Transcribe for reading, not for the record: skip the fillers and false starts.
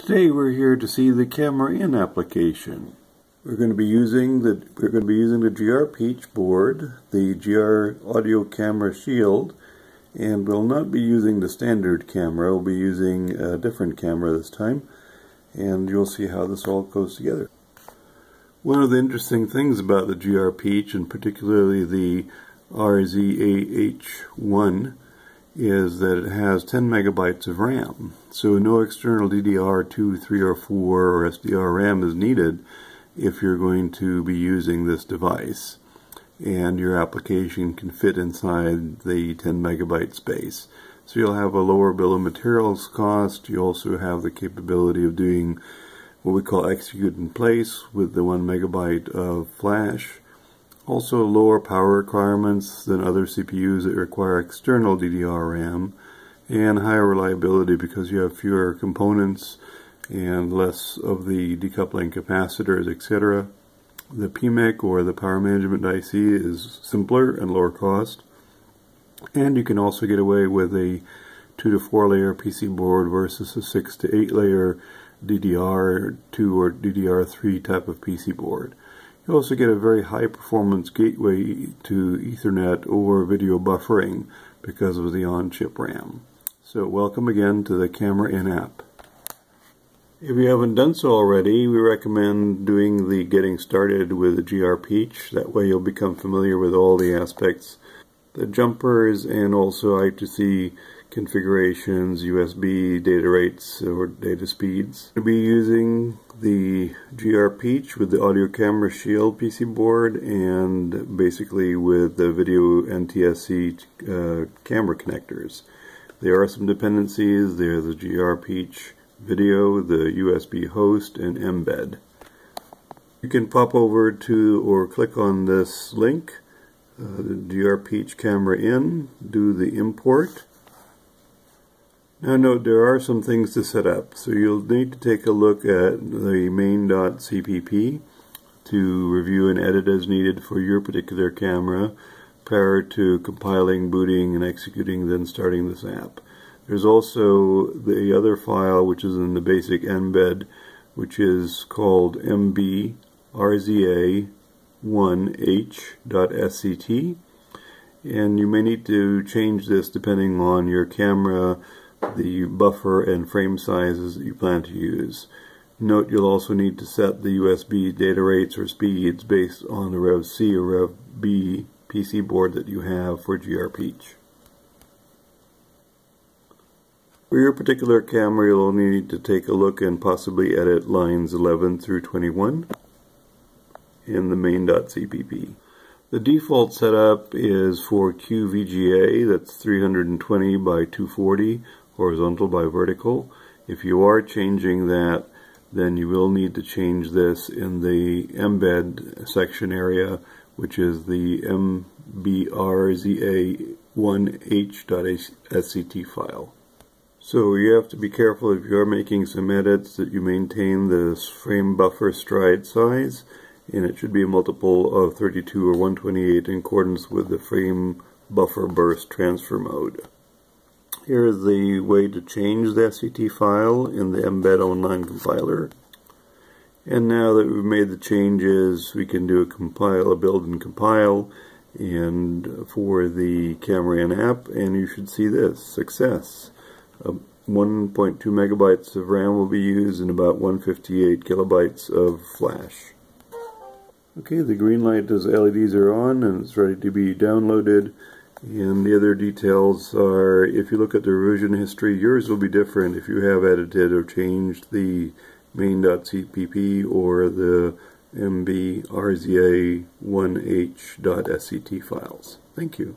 Today we're here to see the camera in application. We're going to be using the GR Peach board, the GR audio camera shield, and we'll not be using the standard camera. We'll be using a different camera this time, and you'll see how this all goes together. One of the interesting things about the GR Peach, and particularly the RZA1H, is that it has 10 megabytes of RAM. So no external DDR2, 3, or 4 or SDR RAM is needed if you're going to be using this device. And your application can fit inside the 10 megabyte space. So you'll have a lower bill of materials cost. You also have the capability of doing what we call execute in place with the 1 megabyte of flash. Also lower power requirements than other CPUs that require external DDR RAM, and higher reliability because you have fewer components and less of the decoupling capacitors, etc. The PMIC, or the power management IC, is simpler and lower cost, and you can also get away with a 2 to 4 layer PC board versus a 6 to 8 layer DDR2 or DDR3 type of PC board. You also get a very high performance gateway to Ethernet or video buffering because of the on-chip RAM. So welcome again to the Camera In app. If you haven't done so already, we recommend doing the getting started with the GR Peach. That way you'll become familiar with all the aspects, the jumpers, and also I2C configurations, USB data rates or data speeds. We'll be using the GR Peach with the audio camera shield PC board and basically with the video NTSC camera connectors. There are some dependencies. There's the GR Peach video, the USB host, and embed. You can pop over to or click on this link, the GR Peach camera in, do the import. Now note, there are some things to set up, so you'll need to take a look at the main.cpp to review and edit as needed for your particular camera prior to compiling, booting, and executing, then starting this app. There's also the other file which is in the basic embed, which is called MBYtes.SCT, and you may need to change this depending on your camera, the buffer and frame sizes that you plan to use. Note, you'll also need to set the USB data rates or speeds based on the Rev C or Rev B PC board that you have for GR Peach. For your particular camera, you'll only need to take a look and possibly edit lines 11 through 21 in the main.cpp. The default setup is for QVGA, that's 320 by 240, horizontal by vertical. If you are changing that, then you will need to change this in the embed section area, which is the MBYtes.SCT file. So you have to be careful if you are making some edits that you maintain this frame buffer stride size, and it should be a multiple of 32 or 128 in accordance with the frame buffer burst transfer mode. Here is the way to change the SCT file in the Embed Online compiler. And now that we've made the changes, we can do a build and compile, and for the Camera In app, and you should see this, success. 1.2 megabytes of RAM will be used and about 158 kilobytes of flash. Okay, the green light is LEDs are on and it's ready to be downloaded. And the other details are, if you look at the revision history, yours will be different if you have edited or changed the main.cpp or the MBYtes1H.SCT files. Thank you.